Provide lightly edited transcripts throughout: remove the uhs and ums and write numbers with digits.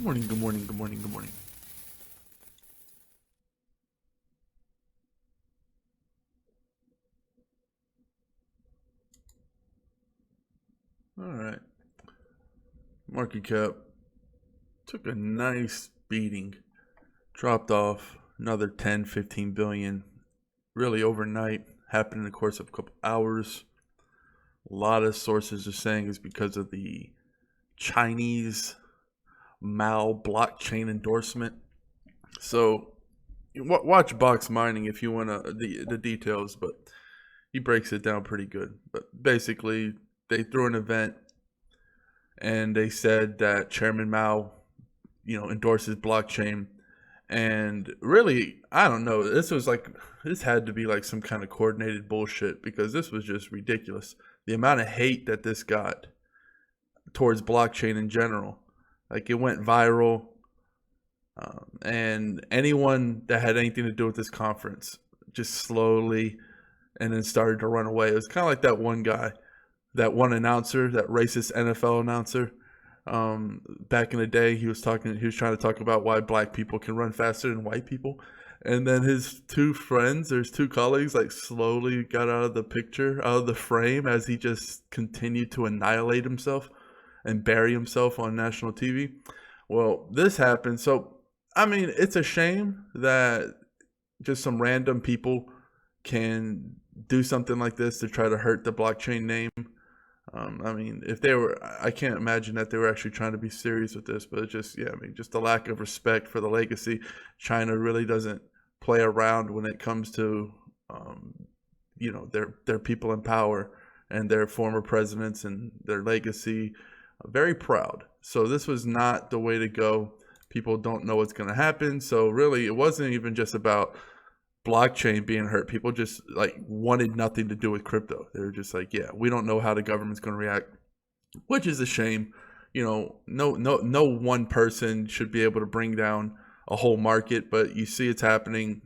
morning, good morning, good morning, good morning. All right. Market cap took a nice beating. Dropped off another 10, 15 billion. Really overnight. Happened in the course of a couple hours. A lot of sources are saying it's because of the Chinese Mao blockchain endorsement. So watch Box Mining if you want the details, but he breaks it down pretty good. But basically, they threw an event and they said that Chairman Mao, endorses blockchain. And really, I don't know. This had to be like some kind of coordinated bullshit because this was just ridiculous. The amount of hate that this got towards blockchain in general, like it went viral. And anyone that had anything to do with this conference just slowly and then started to run away. It was kind of like that one guy, that one announcer, that racist NFL announcer. Back in the day, he was trying to talk about why black people can run faster than white people. And then his two friends, or his two colleagues, like slowly got out of the picture, out of the frame as he just continued to annihilate himself and bury himself on national TV. Well, this happened. So, I mean, it's a shame that just some random people can do something like this to try to hurt the blockchain name. I mean, if they were, I can't imagine that they were actually trying to be serious with this, but it's just, just the lack of respect for the legacy. China really doesn't play around when it comes to, their people in power and their former presidents and their legacy. Very proud. So this was not the way to go. People don't know what's going to happen. So really, it wasn't even just about blockchain being hurt. People just like wanted nothing to do with crypto. They were just like, we don't know how the government's going to react, which is a shame. No one person should be able to bring down a whole market, but you see it's happening.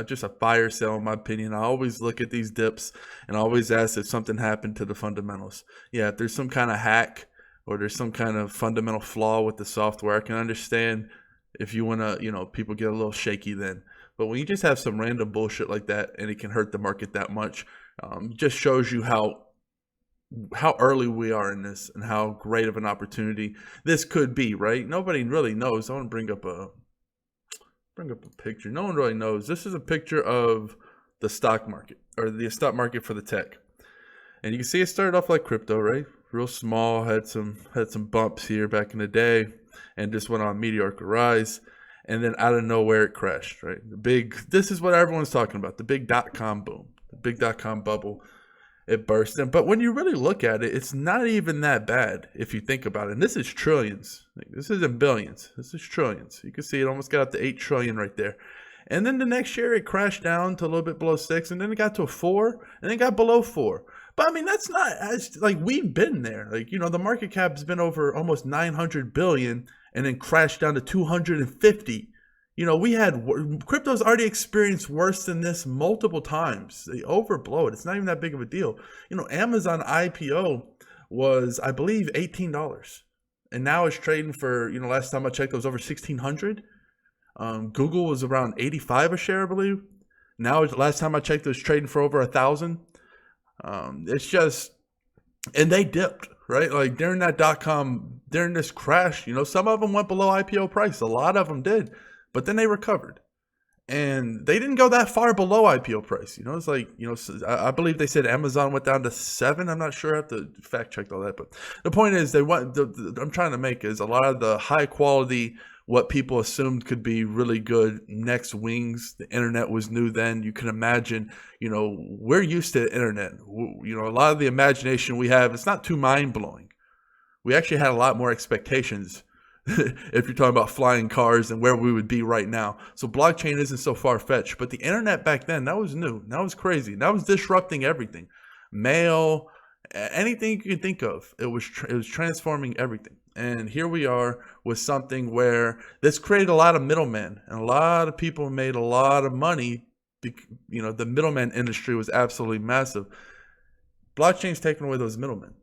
Just a fire sale in my opinion. I always look at these dips and I always ask if something happened to the fundamentals. If there's some kind of hack or there's some kind of fundamental flaw with the software, I can understand if you want to, people get a little shaky then. But when you just have some random bullshit like that and it can hurt the market that much, just shows you how early we are in this and how great of an opportunity this could be, right? Nobody really knows. I want to bring up a picture. No one really knows. This is a picture of the stock market, or the stock market for the tech. And you can see it started off like crypto, right? Real small, had some bumps here back in the day, and just went on a meteoric rise. And then out of nowhere, it crashed, right? This is what everyone's talking about, the big dot-com boom, the big dot-com bubble. It burst. But when you really look at it, it's not even that bad if you think about it. And this is trillions. This isn't billions. This is trillions. You can see it almost got up to 8 trillion right there. And then the next year, it crashed down to a little bit below 6, and then it got to a 4, and then it got below 4. But I mean, that's not as like we've been there. Like, the market cap has been over almost 900 billion and then crashed down to 250. We had crypto's already experienced worse than this multiple times. They overblow it. It's not even that big of a deal. Amazon IPO was, I believe, $18, and now it's trading for, last time I checked, it was over 1,600. Google was around 85 a share, I believe. Now, last time I checked, it was trading for over 1,000. It's just, and they dipped, right? Like during that during this crash, some of them went below IPO price. A lot of them did, but then they recovered, and they didn't go that far below IPO price. It's like, I believe they said Amazon went down to 7. I'm not sure. I have to fact check all that, but the point is I'm trying to make is a lot of the high quality, what people assumed could be really good next wings. The internet was new then. You can imagine, we're used to the internet. A lot of the imagination we have, it's not too mind-blowing. We actually had a lot more expectations if you're talking about flying cars and where we would be right now. So blockchain isn't so far-fetched. But the internet back then, that was new. That was crazy. That was disrupting everything. Mail, anything you can think of. It was transforming everything. And here we are with something where this created a lot of middlemen, and a lot of people made a lot of money. The middleman industry was absolutely massive. Blockchain's taking away those middlemen.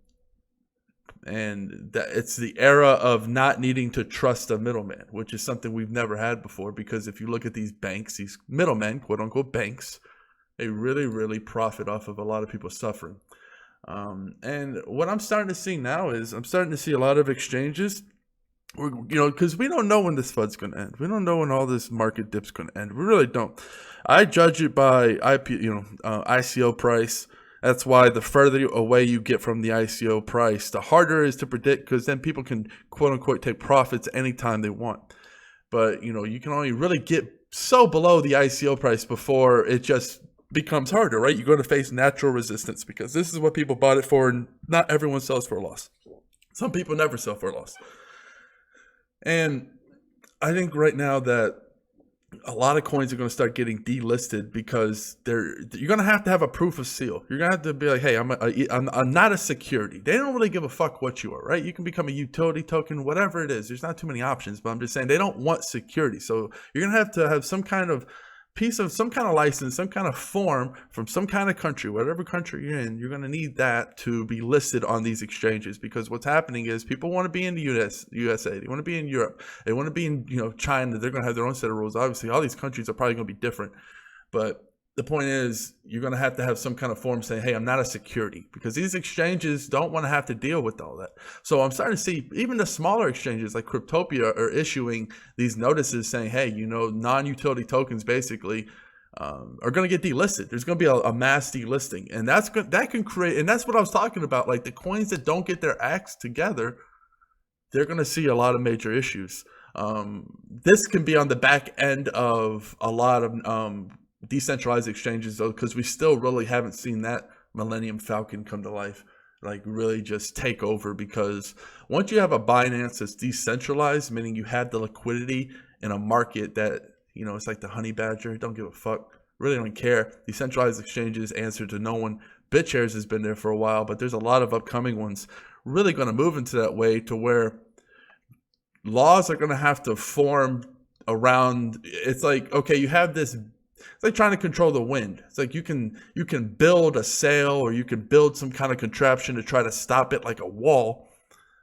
And that it's the era of not needing to trust a middleman, which is something we've never had before. Because if you look at these banks, these middlemen, quote unquote banks, they really profit off of a lot of people suffering. And what I'm starting to see now is I'm starting to see a lot of exchanges, because we don't know when this FUD's going to end. We don't know when all this market dip's going to end. We really don't. I judge it by ICO price. That's why the further away you get from the ICO price, the harder it is to predict, because then people can quote unquote take profits anytime they want. But you can only really get so below the ICO price before it just becomes harder, right? You're going to face natural resistance, because this is what people bought it for, and not everyone sells for a loss. Some people never sell for a loss. And I think right now that a lot of coins are going to start getting delisted, because you're going to have a proof of seal. You're going to have to be like, hey, I'm not a security. They don't really give a fuck what you are, right? You can become a utility token, whatever it is. There's not too many options, but I'm just saying they don't want security. So you're going to have some kind of piece of some kind of license, some kind of form from some kind of country, whatever country you're in. You're going to need that to be listed on these exchanges, because what's happening is people want to be in the USA, they want to be in Europe, they want to be in China. They're going to have their own set of rules. Obviously, all these countries are probably going to be different, but the point is you're going to have some kind of form saying, hey, I'm not a security, because these exchanges don't want to have to deal with all that. So I'm starting to see even the smaller exchanges like Cryptopia are issuing these notices saying, hey, non-utility tokens basically are going to get delisted. There's going to be a mass delisting, and that can create, and that's what I was talking about. Like the coins that don't get their acts together, they're going to see a lot of major issues. This can be on the back end of a lot of decentralized exchanges, though, because we still really haven't seen that Millennium Falcon come to life, like really just take over. Because once you have a Binance that's decentralized, meaning you have the liquidity in a market that it's like the honey badger, don't give a fuck, really don't care. Decentralized exchanges answer to no one. BitShares has been there for a while, but there's a lot of upcoming ones really going to move into that way, to where laws are going to have to form around. It's like, okay, you have this. It's like trying to control the wind. It's like you can build a sail, or you can build some kind of contraption to try to stop it like a wall,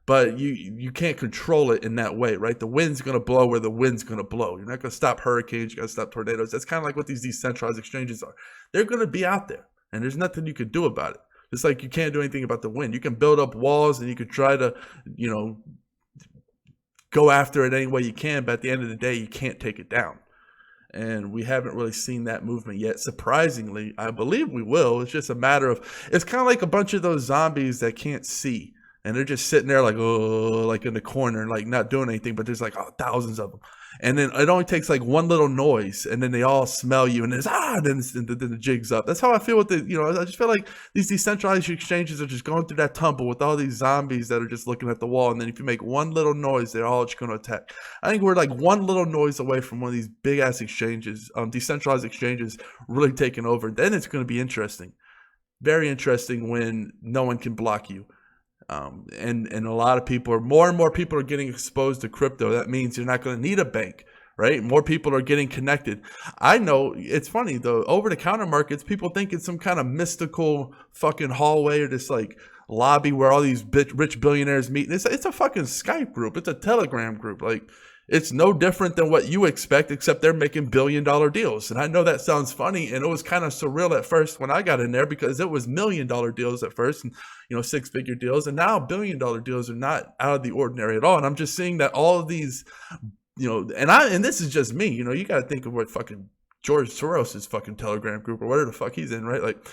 but you can't control it in that way, right? The wind's going to blow where the wind's going to blow. You're not going to stop hurricanes. You got to stop tornadoes. That's kind of like what these decentralized exchanges are. They're going to be out there, and there's nothing you can do about it. Just like you can't do anything about the wind. You can build up walls, and you can try to, go after it any way you can, but at the end of the day, you can't take it down. And we haven't really seen that movement yet. Surprisingly, I believe we will. It's just a matter of, it's kind of like a bunch of those zombies that can't see. And they're just sitting there like, oh, like in the corner, like not doing anything, but there's like thousands of them. And then it only takes like one little noise, and then they all smell you, and then the jig's up. That's how I feel with I just feel like these decentralized exchanges are just going through that tumble with all these zombies that are just looking at the wall. And then if you make one little noise, they're all just going to attack. I think we're like one little noise away from one of these big ass exchanges, decentralized exchanges really taking over. Then it's going to be interesting. Very interesting when no one can block you. And a lot of people more and more people are getting exposed to crypto. That means you're not going to need a bank, right? More people are getting connected. I know it's funny though, over the counter markets, people think it's some kind of mystical fucking hallway or this like lobby where all these rich billionaires meet. It's a fucking Skype group. It's a Telegram group. Like, it's no different than what you expect, except they're making billion-dollar deals. And I know that sounds funny, and it was kind of surreal at first when I got in there, because it was million-dollar deals at first, and six-figure deals, and now billion-dollar deals are not out of the ordinary at all. And I'm just seeing that all of these, and this is just me. You got to think of what fucking George Soros' fucking Telegram group or whatever the fuck he's in, right? Like,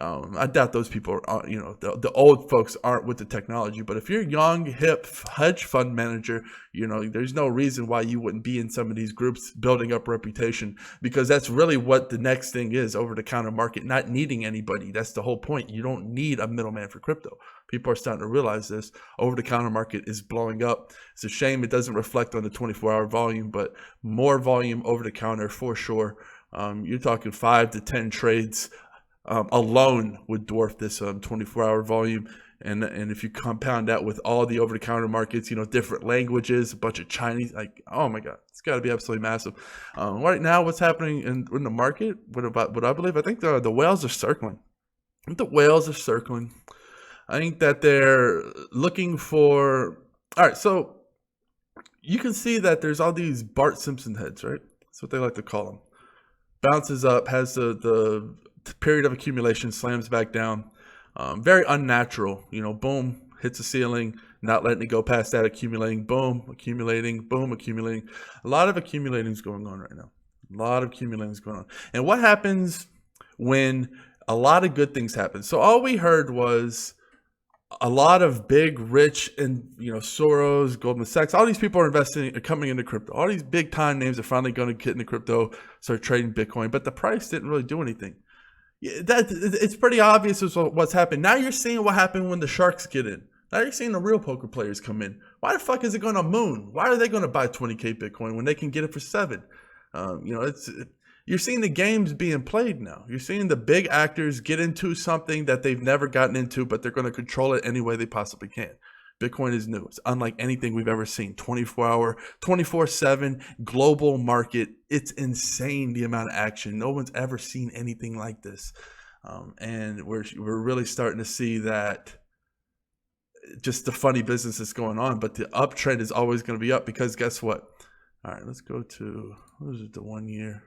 I doubt those people are, the old folks aren't with the technology. But if you're a young, hip hedge fund manager, there's no reason why you wouldn't be in some of these groups building up reputation, because that's really what the next thing is, over the counter market, not needing anybody. That's the whole point. You don't need a middleman for crypto. People are starting to realize this. Over the counter market is blowing up. It's a shame it doesn't reflect on the 24-hour volume, but more volume over the counter for sure. You're talking 5 to 10 trades alone would dwarf this 24-hour volume. And if you compound that with all the over-the-counter markets, different languages, a bunch of Chinese, like, oh my God, it's got to be absolutely massive. Right now, what's happening in the market? What I believe? I think the whales are circling. I think that they're looking for. All right, so you can see that there's all these Bart Simpson heads, right? That's what they like to call them. Bounces up, has the period of accumulation, slams back down. Very unnatural, boom, hits the ceiling, not letting it go past that, accumulating, boom, accumulating, boom, accumulating. A lot of accumulating is going on right now. A lot of accumulating is going on. And what happens when a lot of good things happen? So all we heard was a lot of big, rich, and Soros, Goldman Sachs, all these people are coming into crypto. All these big time names are finally going to get into crypto, start trading Bitcoin, but the price didn't really do anything. It's pretty obvious what's happened. Now you're seeing what happened when the sharks get in. Now you're seeing the real poker players come in. Why the fuck is it going to moon? Why are they going to buy 20K Bitcoin when they can get it for 7? You're seeing the games being played now. You're seeing the big actors get into something that they've never gotten into, but they're going to control it any way they possibly can. Bitcoin is new. It's unlike anything we've ever seen. 24-hour, 24/7 global market. It's insane the amount of action. No one's ever seen anything like this. And we're really starting to see that just the funny business that's going on. But the uptrend is always going to be up because guess what? All right, let's go to, what is it, the 1 year?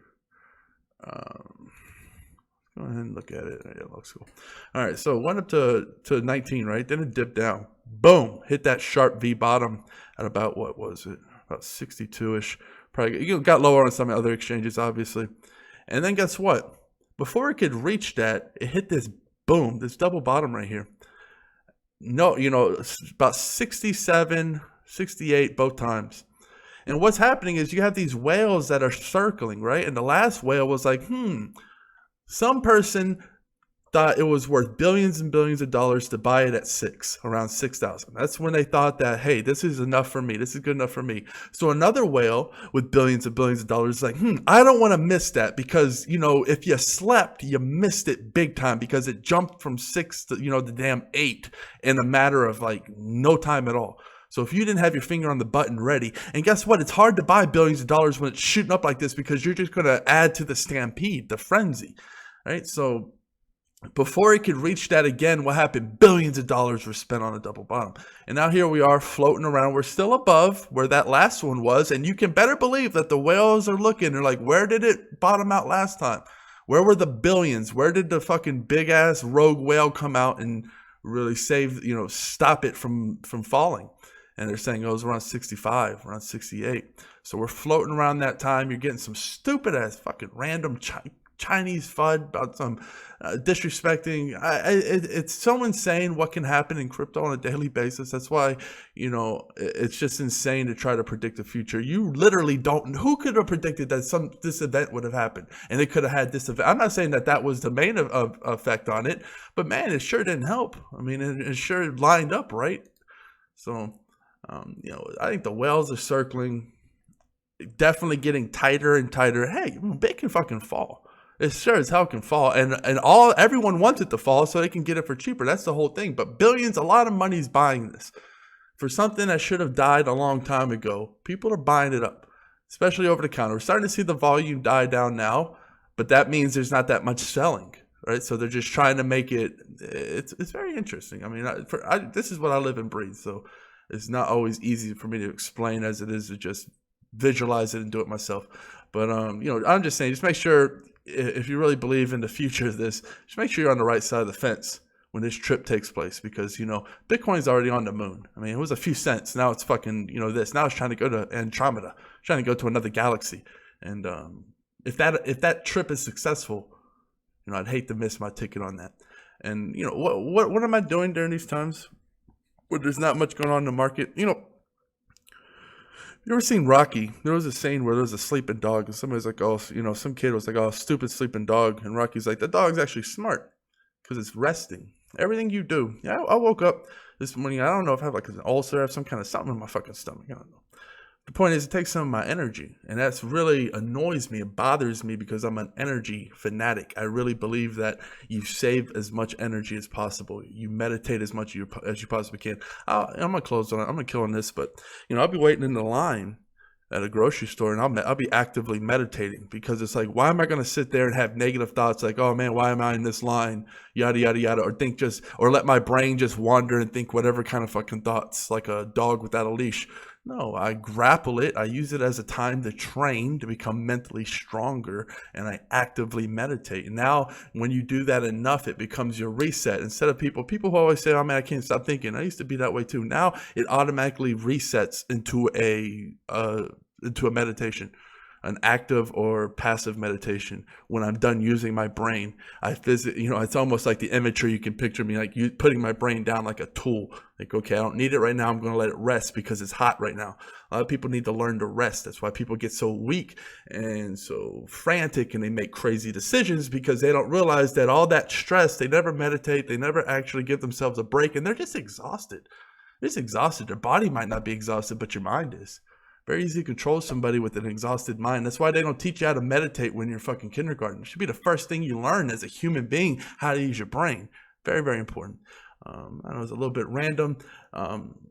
Go ahead and look at it. Yeah, it looks cool. All right, so it went up to 19, right? Then it dipped down. Boom, hit that sharp V bottom at about, what was it? About 62-ish. Probably got lower on some other exchanges, obviously. And then guess what? Before it could reach that, it hit this boom, this double bottom right here. No, about 67, 68 both times. And what's happening is you have these whales that are circling, right? And the last whale was like, some person thought it was worth billions and billions of dollars to buy it at around 6,000. That's when they thought that, hey, this is enough for me. This is good enough for me. So another whale with billions and billions of dollars is like, I don't want to miss that because, if you slept, you missed it big time because it jumped from 6 to, the damn 8 in a matter of like no time at all. So if you didn't have your finger on the button ready, and guess what? It's hard to buy billions of dollars when it's shooting up like this because you're just going to add to the stampede, the frenzy, right? So before it could reach that again, what happened? Billions of dollars were spent on a double bottom. And now here we are floating around. We're still above where that last one was. And you can better believe that the whales are looking. They're like, where did it bottom out last time? Where were the billions? Where did the fucking big ass rogue whale come out and really save, stop it from falling? And they're saying, it was around 65, around 68. So we're floating around that time. You're getting some stupid ass fucking random Chinese FUD about some disrespecting. It's so insane what can happen in crypto on a daily basis. That's why, it's just insane to try to predict the future. You literally don't. Who could have predicted that this event would have happened and it could have had this event? I'm not saying that was the main effect on it, but man, it sure didn't help. I mean, it sure lined up, right? So, I think the whales are circling, definitely getting tighter and tighter. Hey, it can fucking fall. It sure as hell can fall, and everyone wants it to fall so they can get it for cheaper. That's the whole thing. But billions, a lot of money's buying this for something that should have died a long time ago. People are buying it up, especially over the counter. We're starting to see the volume die down now, but that means there's not that much selling, right? So they're just trying to make it. It's very interesting. I mean, this is what I live and breathe. So it's not always easy for me to explain as it is to just visualize it and do it myself. But I'm just saying, just make sure. If you really believe in the future of this, just make sure you're on the right side of the fence when this trip takes place because, Bitcoin's already on the moon. I mean, it was a few cents. Now it's fucking, this. Now it's trying to go to Andromeda, trying to go to another galaxy. And if that trip is successful, I'd hate to miss my ticket on that. And, what am I doing during these times where there's not much going on in the market? You ever seen Rocky? There was a scene where there was a sleeping dog, and somebody's like, oh, some kid was like, oh, stupid sleeping dog. And Rocky's like, the dog's actually smart because it's resting. Everything you do. Yeah, I woke up this morning. I don't know if I have like an ulcer, I have some kind of something in my fucking stomach. I don't know. The point is, it takes some of my energy, and that's really annoys me. It bothers me because I'm an energy fanatic. I really believe that you save as much energy as possible. You meditate as much as you possibly can. I'm gonna close on it. I'm gonna kill on this, but I'll be waiting in the line at a grocery store, and I'll be actively meditating, because it's like, why am I going to sit there and have negative thoughts like, oh man, why am I in this line, yada yada yada, or let my brain just wander and think whatever kind of fucking thoughts, like a dog without a leash. No, I grapple it. I use it as a time to train to become mentally stronger, and I actively meditate. And now when you do that enough, it becomes your reset. Instead of people who always say, oh man, I can't stop thinking. I used to be that way too. Now it automatically resets into a meditation, an active or passive meditation. When I'm done using my brain, it's almost like the imagery you can picture me, like you putting my brain down like a tool. Like, okay, I don't need it right now. I'm going to let it rest because it's hot right now. A lot of people need to learn to rest. That's why people get so weak and so frantic, and they make crazy decisions, because they don't realize that all that stress, they never meditate. They never actually give themselves a break, and they're just exhausted. They're just exhausted. Their body might not be exhausted, but your mind is. Very easy to control somebody with an exhausted mind. That's why they don't teach you how to meditate when you're fucking kindergarten. It should be the first thing you learn as a human being, how to use your brain. Very, very important. I know it's a little bit random.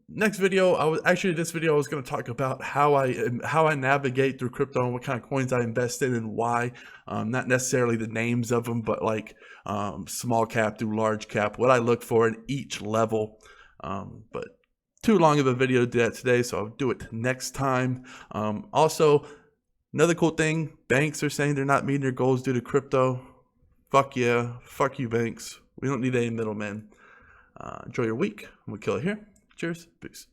Next video, this video I was going to talk about how I navigate through crypto and what kind of coins I invest in and why. Not necessarily the names of them, but like small cap through large cap, what I look for in each level. But too long of a video to do that today, so I'll do it next time. Also, another cool thing, banks are saying they're not meeting their goals due to crypto. Fuck yeah. Fuck you, banks. We don't need any middlemen. Enjoy your week. We'll kill it here. Cheers. Peace.